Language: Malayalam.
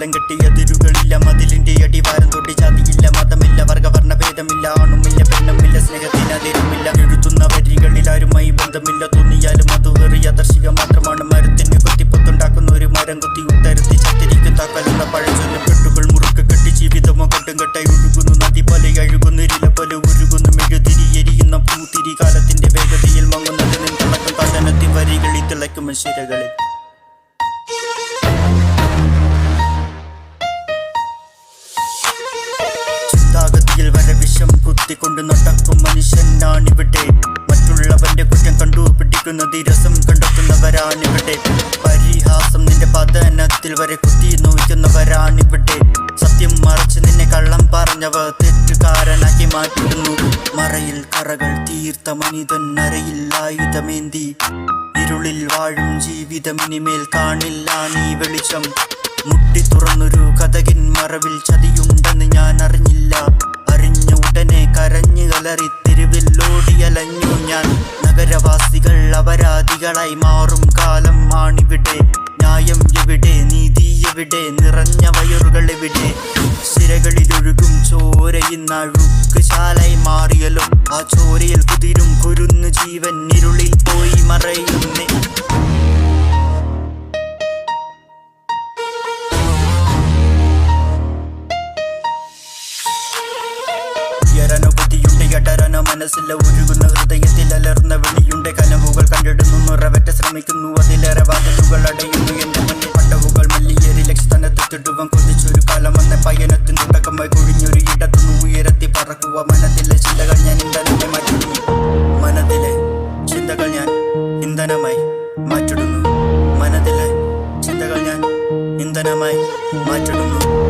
പാലം കെട്ടിയതിരുകളില്ല, മതിലിന്റെ അടിവാരം തൊട്ടി ജാതിയില്ല, മതമില്ല, വർഗവർണ്ണ ഭേദമില്ല, ആണുമില്ല പെണ്ണുമില്ല, സ്നേഹത്തിന് അതിരുമില്ല. എഴുതുന്ന വരികളിൽ ആരുമായി ബന്ധമില്ല, തോന്നിയാലും അത് വെറിയ ദർശിക മാത്രമാണ്. മരത്തിന് കൊത്തിപ്പൊത്തുണ്ടാക്കുന്ന ഒരു മരം കുത്തി ഉത്തരത്തി ചത്തിരിക്കും താക്കാലുള്ള പഴച്ചൊല്ലും കെട്ടുകൾ മുറുക്കെ കെട്ടി ജീവിതമോ കട്ടും കെട്ടായി ഒഴുകുന്നു നദി പോലെ അഴുകുന്നിരില പോലെ ഉരുകുന്നു മെഴുതിരി എരിയുന്ന പൂത്തിരി കാലത്തിന്റെ വേഗതയിൽ മങ്ങുന്നത് നിൻതിളക്കം കഥനത്തി വരികളിൽ തിളയ്ക്കും ശിരകളിൽ. ചിന്താഗതിയിൽ വരവിഷം കുത്തിക്കൊണ്ട് നടക്കും മനുഷ്യനാണിവിടെ. മറ്റുള്ളവന്റെ കുറ്റം കണ്ടുപിടിക്കുന്നത് രസം കണ്ടെത്തുന്നവരാണിവിടെ. പരിഹാസം നിന്റെ പതനത്തിൽ വരെ കുത്തി നോക്കുന്നവരാണിവിടെ. സത്യം മറച്ച് നിന്നെ കള്ളം പറഞ്ഞവർ തെറ്റുകാരനാക്കി മാറ്റിടുന്നു. മറയിൽ കറകൾ തീർത്ത മനിതൻ നരയിൽ ആയുധമേന്തി. ഇരുളിൽ വാഴും ജീവിതം ഇനിമേൽ കാണില്ല നീ വെളിച്ചം. മുട്ടി തുറന്നൊരു കഥകിൻ മറവിൽ ചതിയുണ്ടെന്ന് ഞാൻ അറിഞ്ഞില്ല. അറിഞ്ഞ ഉടനെ കരഞ്ഞു കലറി തെരുവിൽ ഓടിയലഞ്ഞു ഞാൻ. നഗരവാസികൾ അപരാധികളായി മാറും കാലം ആണിവിടെ. ന്യായം എവിടെ, നീതി എവിടെ, നിറഞ്ഞ വയറുകൾ എവിടെ? സിരകളിലൊഴുകും ചോരയിന്നഴുക്ക് ശാലായി മാറിയല്ലോ. ആ ചോരയിൽ കുതിരും കുരുന്നു ജീവൻ ഇരുളിൽ പോയി മറയുന്നേ. ുണ്ട് മനസ്സില്ല ഒഴുകുന്ന ഹൃദയത്തിൽ അലർന്ന വെളിയുണ്ട്. കനവുകൾ കണ്ടിടുന്നു, നിറവറ്റ ശ്രമിക്കുന്നു, അതിലേറെ വാതിലുകൾ അടയുന്നു എന്റെ മുന്നിൽ. പട്ടവുകൾ മല്ലിയേറി ലക്ഷ്യസ്ഥാനത്തെത്തിടുവാൻ കൊതിച്ചൊരു കാലം വന്ന പയനത്തിൻ തുടക്കമായി കൊഴിഞ്ഞൊരു ഇടത്തുന്നു ഉയരത്തി പറക്കുക. മനത്തിലെ ചിന്തകൾ ഞാൻ ഇന്ധനമായി മാറ്റിടുന്നു. മനത്തിലെ ചിന്തകൾ ഞാൻ ഇന്ധനമായി മാറ്റിടുന്നു. മനത്തിലെ ചിന്തകൾ ഞാൻ ഇന്ധനമായി മാറ്റിടുന്നു.